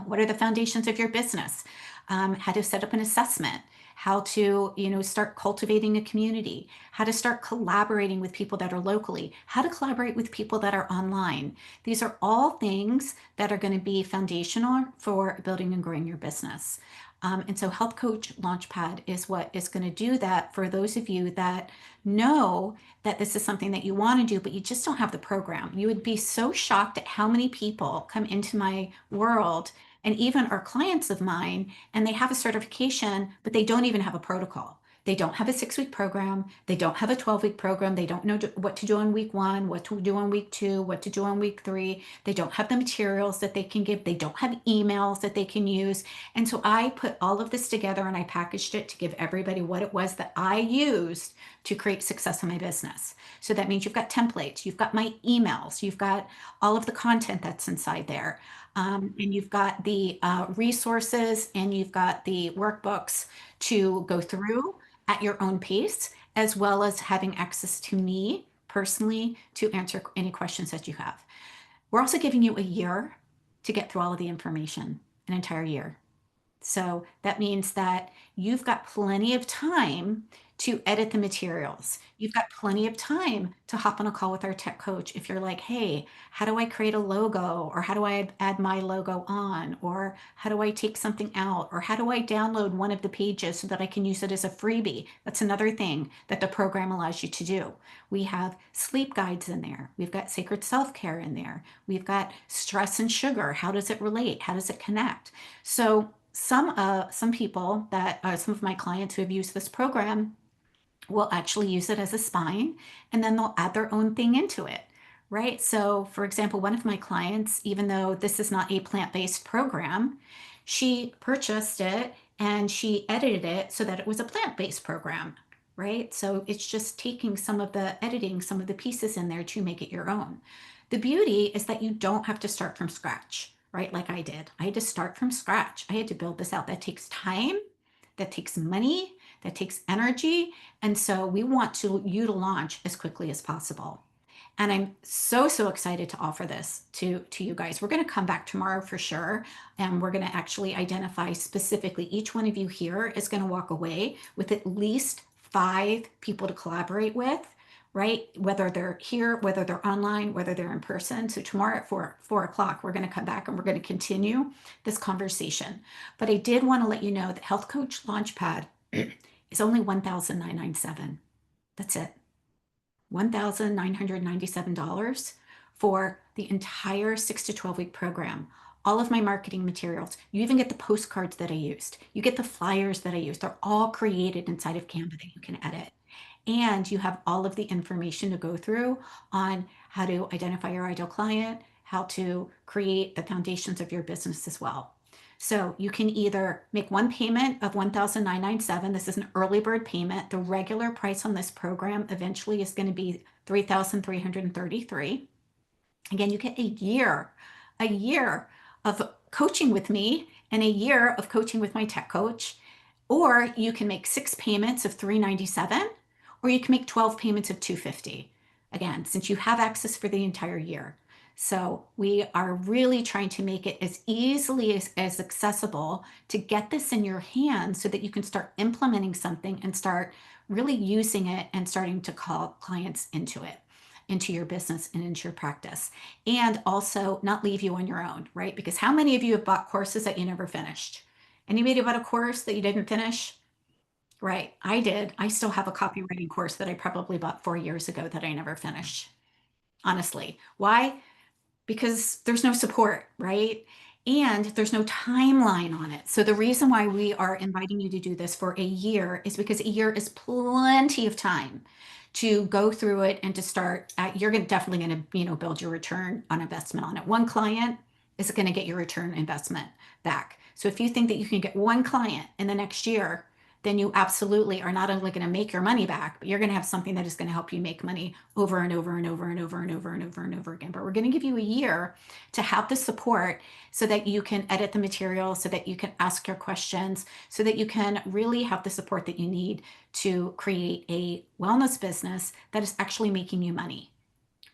what are the foundations of your business? How to set up an assessment, how to, start cultivating a community, how to start collaborating with people that are locally, how to collaborate with people that are online. These are all things that are going to be foundational for building and growing your business. And so Health Coach Launchpad is what is going to do that for those of you that know that this is something that you want to do, but you just don't have the program. You would be so shocked at how many people come into my world and even are clients of mine, and they have a certification, but they don't even have a protocol. They don't have a 6-week program. They don't have a 12-week program. They don't know what to do on week 1, what to do on week 2, what to do on week 3. They don't have the materials that they can give. They don't have emails that they can use. And so I put all of this together and I packaged it to give everybody what it was that I used to create success in my business. So that means you've got templates, you've got my emails, you've got all of the content that's inside there. And you've got the resources and you've got the workbooks to go through at your own pace, as well as having access to me personally to answer any questions that you have. We're also giving you a year to get through all of the information, an entire year. So that means that you've got plenty of time to edit the materials. You've got plenty of time to hop on a call with our tech coach if you're like, hey, how do I create a logo? Or how do I add my logo on? Or how do I take something out? Or how do I download one of the pages so that I can use it as a freebie? That's another thing that the program allows you to do. We have sleep guides in there. We've got sacred self-care in there. We've got stress and sugar. How does it relate? How does it connect? So some people that some of my clients who have used this program will actually use it as a spine, and then they'll add their own thing into it, right? So for example, one of my clients, even though this is not a plant-based program, she purchased it and she edited it so that it was a plant-based program, right? So it's just taking some of the editing, some of the pieces in there to make it your own. The beauty is that you don't have to start from scratch, right? Like I did. I had to start from scratch. I had to build this out. That takes time, that takes money, that takes energy. And so we want you to launch as quickly as possible. And I'm so, so excited to offer this to you guys. We're going to come back tomorrow for sure. And we're going to actually identify specifically, each one of you here is going to walk away with at least 5 people to collaborate with, right? Whether they're here, whether they're online, whether they're in person. So tomorrow at 4 o'clock, we're going to come back and we're going to continue this conversation. But I did want to let you know that Health Coach Launchpad is only $1,997. That's it. $1,997 for the entire 6 to 12 week program. All of my marketing materials. You even get the postcards that I used. You get the flyers that I used. They're all created inside of Canva that you can edit. And you have all of the information to go through on how to identify your ideal client, how to create the foundations of your business as well. So you can either make one payment of $1,997. This is an early bird payment. The regular price on this program eventually is going to be $3,333. Again, you get a year of coaching with me and a year of coaching with my tech coach. Or you can make 6 payments of $397, or you can make 12 payments of $250. Again, since you have access for the entire year. So we are really trying to make it as easily as accessible to get this in your hands so that you can start implementing something and start really using it and starting to call clients into it, into your business and into your practice. And also not leave you on your own, right? Because how many of you have bought courses that you never finished? Anybody bought a course that you didn't finish? Right, I did. I still have a copywriting course that I probably bought 4 years ago that I never finished. Honestly. Why? Because there's no support, right? And there's no timeline on it. So the reason why we are inviting you to do this for a year is because a year is plenty of time to go through it and to start. You're definitely going to, build your return on investment on it. One client is going to get your return investment back. So if you think that you can get one client in the next year, then you absolutely are not only going to make your money back, but you're going to have something that is going to help you make money over and over and over and over and over and over and over again. But we're going to give you a year to have the support so that you can edit the material, so that you can ask your questions, so that you can really have the support that you need to create a wellness business that is actually making you money.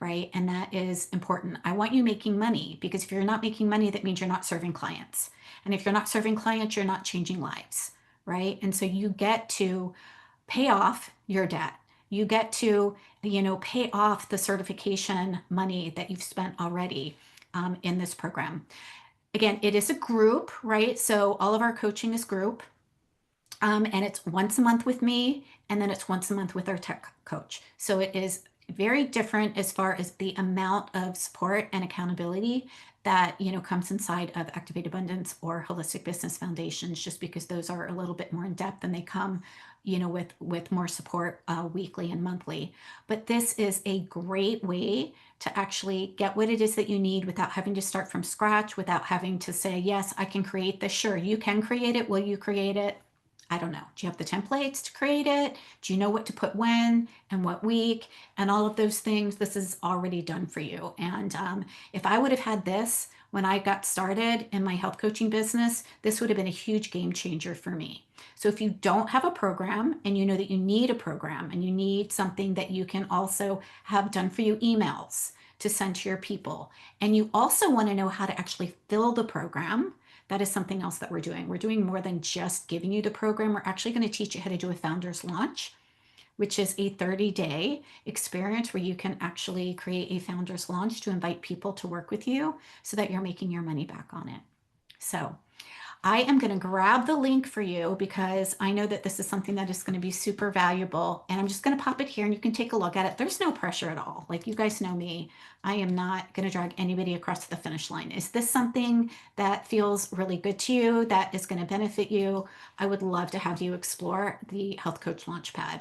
Right. And that is important. I want you making money, because if you're not making money, that means you're not serving clients. And if you're not serving clients, you're not changing lives. Right. And so you get to pay off your debt. You get to, pay off the certification money that you've spent already in this program. Again, it is a group, right? So all of our coaching is group. And it's once a month with me, and then it's once a month with our tech coach. So it is very different as far as the amount of support and accountability that comes inside of Activate Abundance or Holistic Business Foundations, just because those are a little bit more in depth and they come with more support weekly and monthly. But this is a great way to actually get what it is that you need without having to start from scratch, without having to say, yes, I can create this. Sure, you can create it. Will you create it? I don't know. Do you have the templates to create it? Do you know what to put when and what week and all of those things? This is already done for you. And if I would have had this when I got started in my health coaching business, this would have been a huge game changer for me. So if you don't have a program, and you know that you need a program, and you need something that you can also have done for you, emails to send to your people, and you also want to know how to actually fill the program, that is something else that we're doing. We're doing more than just giving you the program. We're actually going to teach you how to do a founder's launch, which is a 30-day experience where you can actually create a founder's launch to invite people to work with you so that you're making your money back on it. So I am going to grab the link for you, because I know that this is something that is going to be super valuable. And I'm just going to pop it here and you can take a look at it. There's no pressure at all. Like, you guys know me. I am not going to drag anybody across the finish line. Is this something that feels really good to you, that is going to benefit you? I would love to have you explore the Health Coach Launchpad.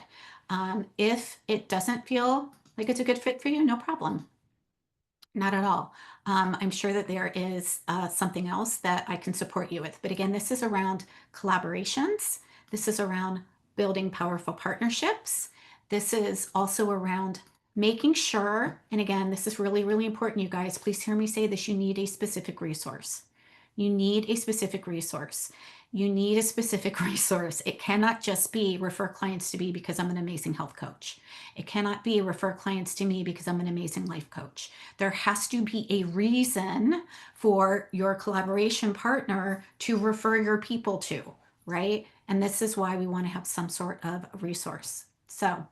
If it doesn't feel like it's a good fit for you, no problem. Not at all. I'm sure that there is something else that I can support you with. But again, this is around collaborations. This is around building powerful partnerships. This is also around making sure, and again, this is really, really important, you guys. Please hear me say this. You need a specific resource. You need a specific resource. You need a specific resource. It cannot just be refer clients to me because I'm an amazing health coach. It cannot be refer clients to me because I'm an amazing life coach. There has to be a reason for your collaboration partner to refer your people to, right? And this is why we want to have some sort of resource. So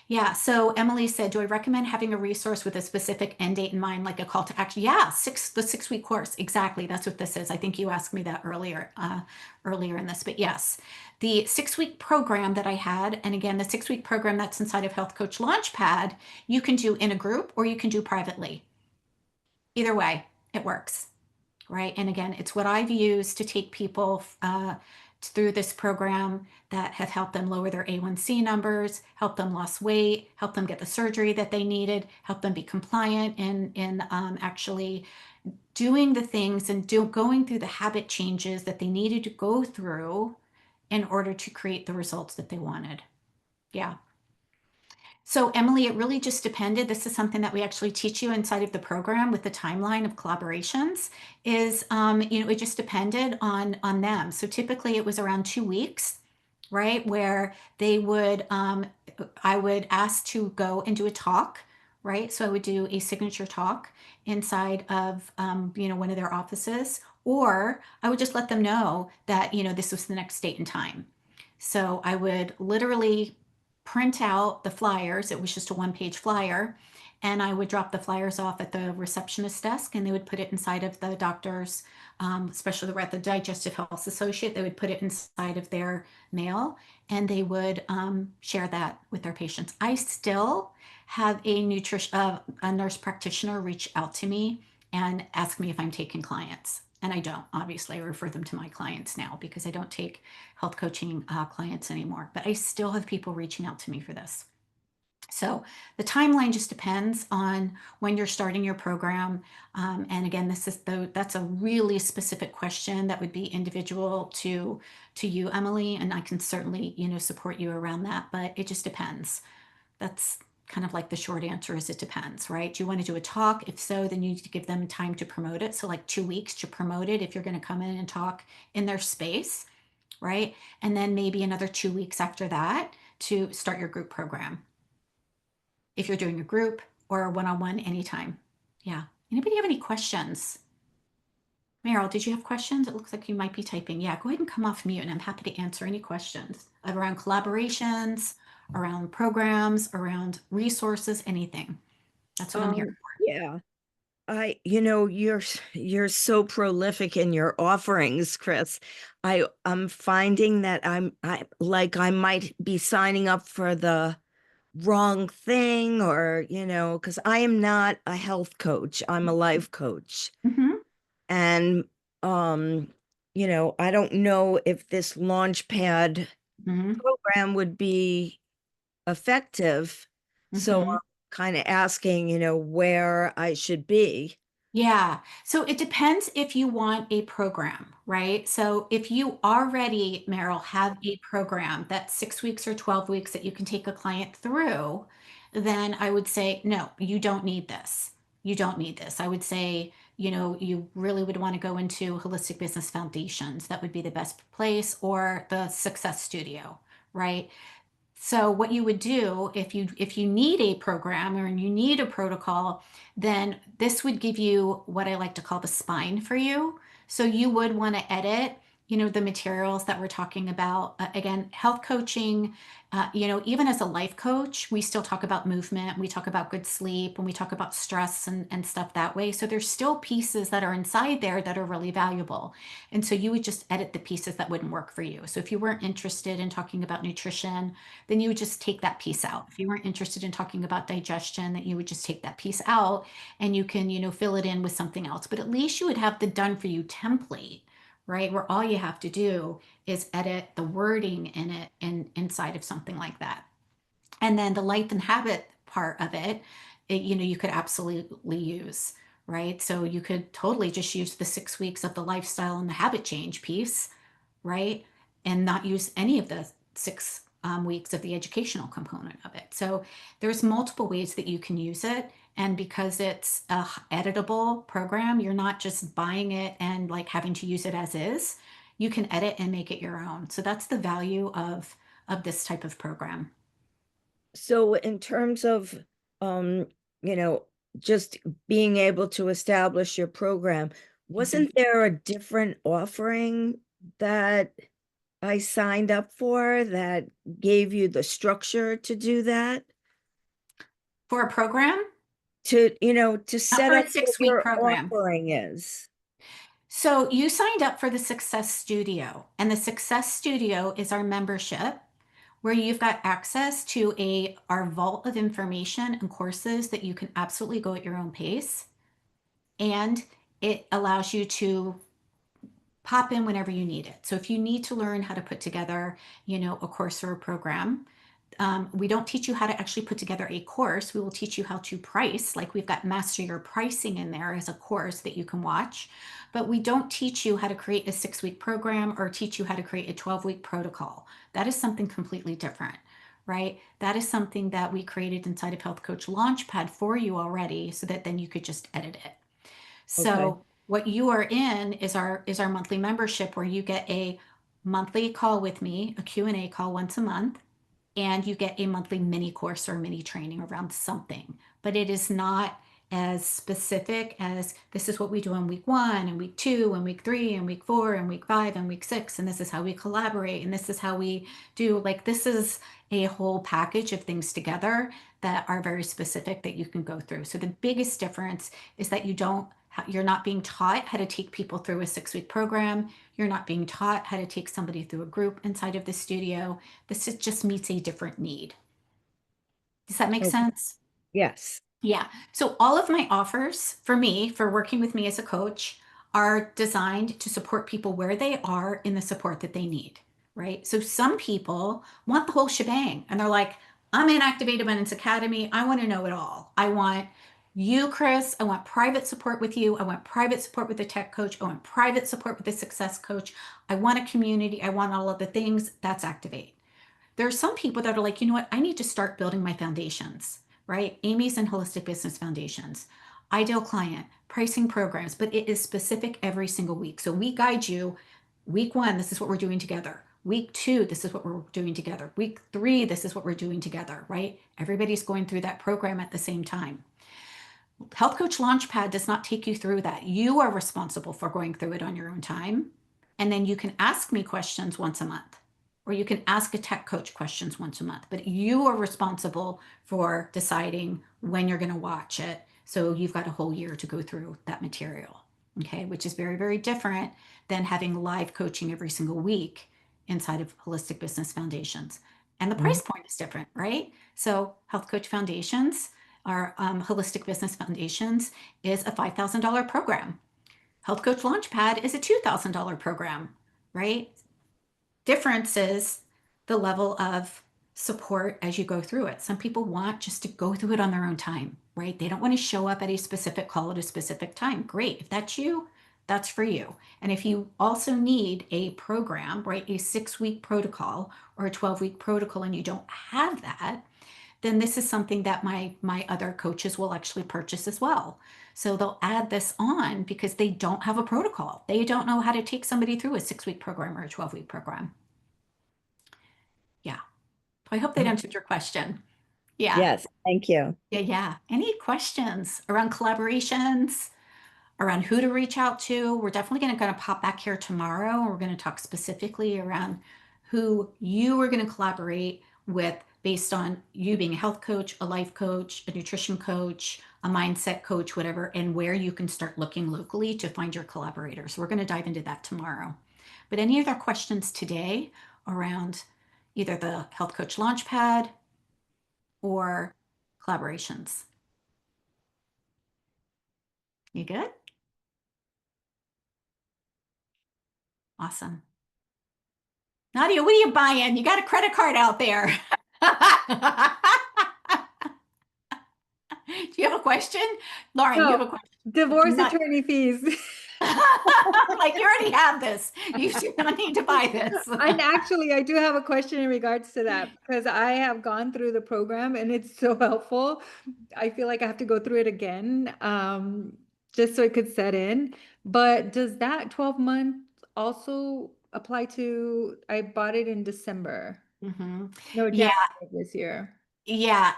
yeah. So Emily said, do I recommend having a resource with a specific end date in mind, like a call to action? Yeah, the 6 week course. Exactly. That's what this is. I think you asked me that earlier in this, but yes, the 6 week program that I had, and again, the 6 week program that's inside of Health Coach Launchpad, you can do in a group or you can do privately. Either way, it works, right? And again, it's what I've used to take people through this program that have helped them lower their A1C numbers, help them lose weight, help them get the surgery that they needed, help them be compliant in actually doing the things and going through the habit changes that they needed to go through in order to create the results that they wanted. Yeah. So Emily, it really just depended. This is something that we actually teach you inside of the program with the timeline of collaborations. Is it just depended on them. So typically it was around 2 weeks, right, where they would I would ask to go and do a talk, right? So I would do a signature talk inside of one of their offices, or I would just let them know that this was the next date and time. So I would literally print out the flyers. It was just a 1-page flyer. And I would drop the flyers off at the receptionist desk, and they would put it inside of the doctor's, especially at the Digestive Health Associate, they would put it inside of their mail, and they would share that with their patients. I still have a nurse practitioner reach out to me and ask me if I'm taking clients. And I don't. Obviously, I refer them to my clients now because I don't take health coaching clients anymore. But I still have people reaching out to me for this. So the timeline just depends on when you're starting your program. And again, that's a really specific question that would be individual to you, Emily, and I can certainly, support you around that, but it just depends. That's kind of like the short answer is it depends, right? Do you want to do a talk? If so, then you need to give them time to promote it. So like 2 weeks to promote it if you're going to come in and talk in their space, right? And then maybe another 2 weeks after that to start your group program if you're doing a group or a one-on-one anytime. Yeah. Anybody have any questions? Meryl, did you have questions? It looks like you might be typing. Yeah, go ahead and come off mute and I'm happy to answer any questions around collaborations, around programs, around resources, anything. That's what I'm here for. Yeah. You're so prolific in your offerings, Chris. I'm finding that I might be signing up for the wrong thing or, because I am not a health coach. I'm a life coach. Mm-hmm. And um, I don't know if this Launchpad Mm-hmm. program would be effective. So Mm-hmm. I'm kind of asking, where I should be. Yeah. So it depends if you want a program, right? So if you already, Meryl, have a program that's 6 weeks or 12 weeks that you can take a client through, then I would say, no, you don't need this. You don't need this. I would say, you really would want to go into Holistic Business Foundations. That would be the best place, or the Success Studio, right? So what you would do if you need a program or you need a protocol, then this would give you what I like to call the spine for you. So you would want to edit, the materials that we're talking about. Again, health coaching, even as a life coach, we still talk about movement, we talk about good sleep, and we talk about stress and stuff that way. So there's still pieces that are inside there that are really valuable. And so you would just edit the pieces that wouldn't work for you. So if you weren't interested in talking about nutrition, then you would just take that piece out. If you weren't interested in talking about digestion, then you would just take that piece out and you can, fill it in with something else. But at least you would have the done for you template, right? Where all you have to do is edit the wording in it and inside of something like that. And then the life and habit part of it, you could absolutely use, right? So you could totally just use the 6 weeks of the lifestyle and the habit change piece, right? And not use any of the 6 weeks of the educational component of it. So there's multiple ways that you can use it. And because it's a editable program, you're not just buying it and like having to use it as is. You can edit and make it your own. So that's the value of this type of program. So in terms of um, you know, just being able to establish your program, Mhm. wasn't there a different offering that I signed up for that gave you the structure to do that? For a program, To not set for up a what 6 week your program. offering is. So you signed up for the Success Studio, and the Success Studio is our membership where you've got access to a our vault of information and courses that you can absolutely go at your own pace, and it allows you to pop in whenever you need it. So if you need to learn how to put together, a course or a program, we don't teach you how to actually put together a course. We will teach you how to price. Like we've got Master Your Pricing in there as a course that you can watch, but we don't teach you how to create a 6 week program or teach you how to create a 12-week protocol. That is something completely different, right? That is something that we created inside of Health Coach Launchpad for you already so that then you could just edit it. Okay. So what you are in is our monthly membership where you get a monthly call with me, a Q&A call once a month, and you get a monthly mini course or mini training around something. But it is not as specific as this is what we do in week 1 and week 2 and week 3 and week 4 and week 5 and week 6, and this is how we collaborate and this is how we do, like, this is a whole package of things together that are very specific that you can go through. So the biggest difference is that you're not being taught how to take people through a 6 week program. You're not being taught how to take somebody through a group inside of the studio. Just meets a different need. Does that make Okay. sense? Yes. Yeah. So all of my offers for me, for working with me as a coach, are designed to support people where they are in the support that they need, right? So some people want the whole shebang and they're like, I'm in Activate Abundance Academy. I want to know it all. I want you, Chris. I want private support with you. I want private support with the tech coach. I want private support with the success coach. I want a community. I want all of the things. That's Activate. There are some people that are like, you know what? I need to start building my foundations, right? Amy's in Holistic Business Foundations, ideal client, pricing programs, but it is specific every single week. So we guide you. Week one, this is what we're doing together. Week two, this is what we're doing together. Week three, this is what we're doing together, right? Everybody's going through that program at the same time. Health Coach Launchpad does not take you through that. You are responsible for going through it on your own time. And then you can ask me questions once a month, or you can ask a tech coach questions once a month, but you are responsible for deciding when you're going to watch it. So you've got a whole year to go through that material. Okay, which is very, very different than having live coaching every single week inside of Holistic Business Foundations. And the Mhm. price point is different, right? So, Health Coach Foundations, our Holistic Business Foundations, is a $5,000 program. Health Coach Launchpad is a $2,000 program, right? Difference is the level of support as you go through it. Some people want just to go through it on their own time, right? They don't want to show up at a specific call at a specific time. Great. If that's you, that's for you. And if you also need a program, right, a 6 week protocol or a 12-week protocol, and you don't have that, then this is something that my other coaches will actually purchase as well. So they'll add this on because they don't have a protocol. They don't know how to take somebody through a 6 week program or a 12-week program. Yeah. I hope that answered your question. Yeah. Yes, thank you. Yeah. Yeah. Any questions around collaborations, around who to reach out to? We're definitely going to pop back here tomorrow. We're going to talk specifically around who you are going to collaborate with based on you being a health coach, a life coach, a nutrition coach, a mindset coach, whatever, and where you can start looking locally to find your collaborators. We're going to dive into that tomorrow. But any other questions today around either the Health Coach Launchpad or collaborations? You good? Awesome. Nadia, what are you buying? You got a credit card out there. Do you have a question? Lauren, you have No, a question? divorce Not attorney fees. like you already have this. You do not need to buy this. And actually, I do have a question in regards to that because I have gone through the program and it's so helpful. I feel like I have to go through it again, just so it could set in. But does that 12 month also apply to, I bought it in December, Mhm. no, Yeah, January of this year. yeah.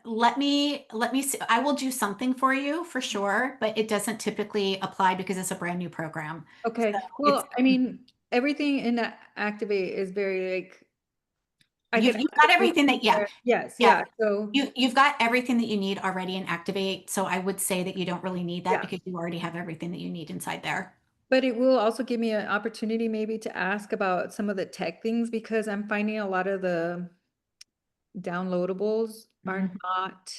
Let me see. I will do something for you for sure, but it doesn't typically apply because it's a brand new program. So Okay, it's well, I mean, everything in that Activate is very like, I can you've got add everything that, yeah. yes, Yeah. yeah, so. You've got everything that you need already in Activate. So I would say that you don't really need that Yeah, because you already have everything that you need inside there. but it will also give me an opportunity maybe to ask about some of the tech things because I'm finding a lot of the downloadables are Mhm. not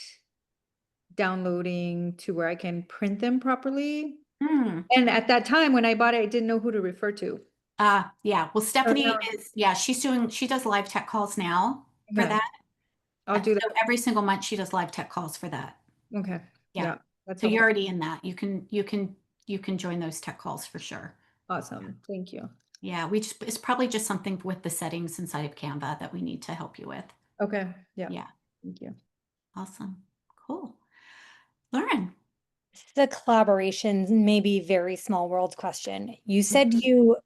downloading to where I can print them properly. Hmm. And at that time when I bought it, I didn't know who to refer to. Yeah. Well, So Stephanie now, is, yeah, she does live tech calls now for okay, that. I'll do So that. every single month she does live tech calls for that. Okay, Yeah. yeah, that's So you're helpful. already in that. You can join those tech calls for sure. Awesome, thank you. Yeah. It's probably just something with the settings inside of Canva that we need to help you with. Okay, yeah, Yeah. thank you. Awesome. Cool. Lauren. The collaborations, maybe very small world question. You said Mhm. you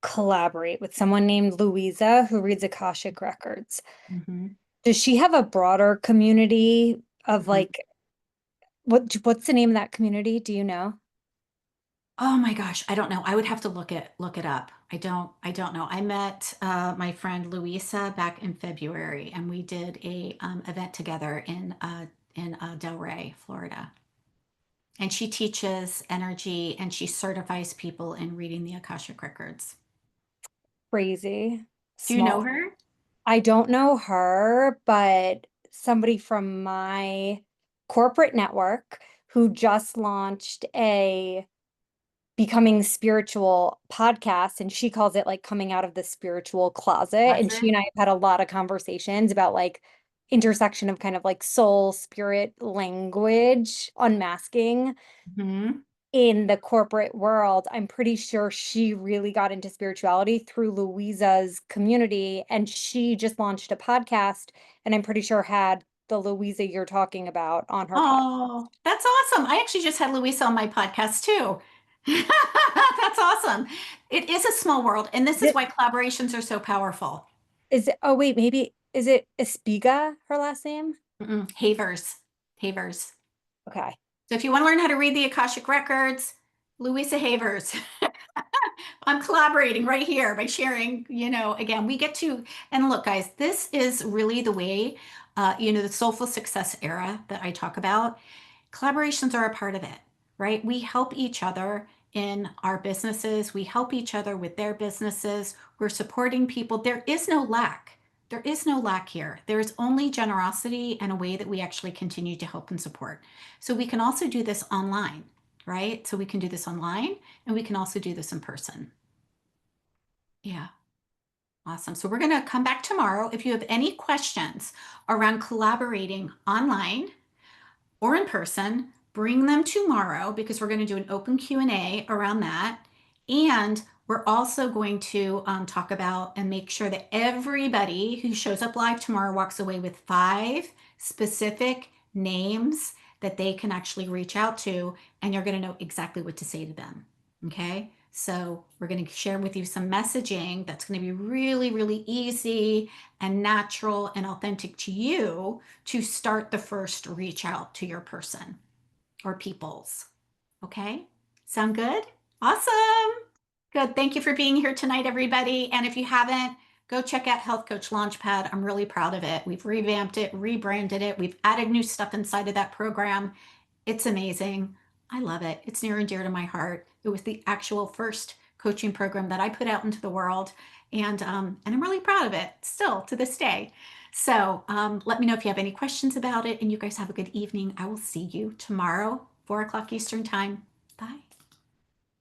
collaborate with someone named Louisa who reads Akashic Records. Mhm. Does she have a broader community of Mhm. like what's the name of that community? Do you know? Oh my gosh, I don't know. I would have to look it up. I don't know. I met my friend Louisa back in February, and we did a event together in Delray, Florida. And she teaches energy, and she certifies people in reading the Akashic records. Crazy. Do you know Small. her? I don't know her, but somebody from my corporate network who just launched a Becoming Spiritual podcast, and she calls it like coming out of the spiritual closet. And Closet? she and I have had a lot of conversations about like intersection of kind of like soul, spirit, language, unmasking Mhm. in the corporate world. I'm pretty sure she really got into spirituality through Louisa's community, and she just launched a podcast, and I'm pretty sure had the Louisa you're talking about on her podcast. Oh, that's awesome. I actually just had Louisa on my podcast too. That's awesome. It is a small world, and this is Th- why collaborations are so powerful. Is it, oh wait, maybe is it Espiga, her last name? Havers. Havers. Okay. So if you want to learn how to read the Akashic Records, Louisa Havers. I'm collaborating right here by sharing, again, we get to, and look, guys, this is really the way, the soulful success era that I talk about. Collaborations are a part of it, right? We help each other in our businesses. We help each other with their businesses. We're supporting people. There is no lack. There is no lack here. There is only generosity and a way that we actually continue to help and support. So we can also do this online, right? So we can do this online and we can also do this in person. Yeah. Awesome. So we're going to come back tomorrow. If you have any questions around collaborating online or in person, bring them tomorrow because we're going to do an open Q&A around that. And we're also going to talk about and make sure that everybody who shows up live tomorrow walks away with 5 specific names that they can actually reach out to, and you're going to know exactly what to say to them. Okay. So we're going to share with you some messaging that's going to be really, really easy and natural and authentic to you to start the first reach out to your person or peoples. Okay. Sound good? Awesome. Good. Thank you for being here tonight, everybody. And if you haven't, go check out Health Coach Launchpad. I'm really proud of it. We've revamped it, rebranded it. We've added new stuff inside of that program. It's amazing. I love it. It's near and dear to my heart. It was the actual first coaching program that I put out into the world. And I'm really proud of it still to this day. So let me know if you have any questions about it. And you guys have a good evening. I will see you tomorrow, 4 o'clock Eastern time. Bye.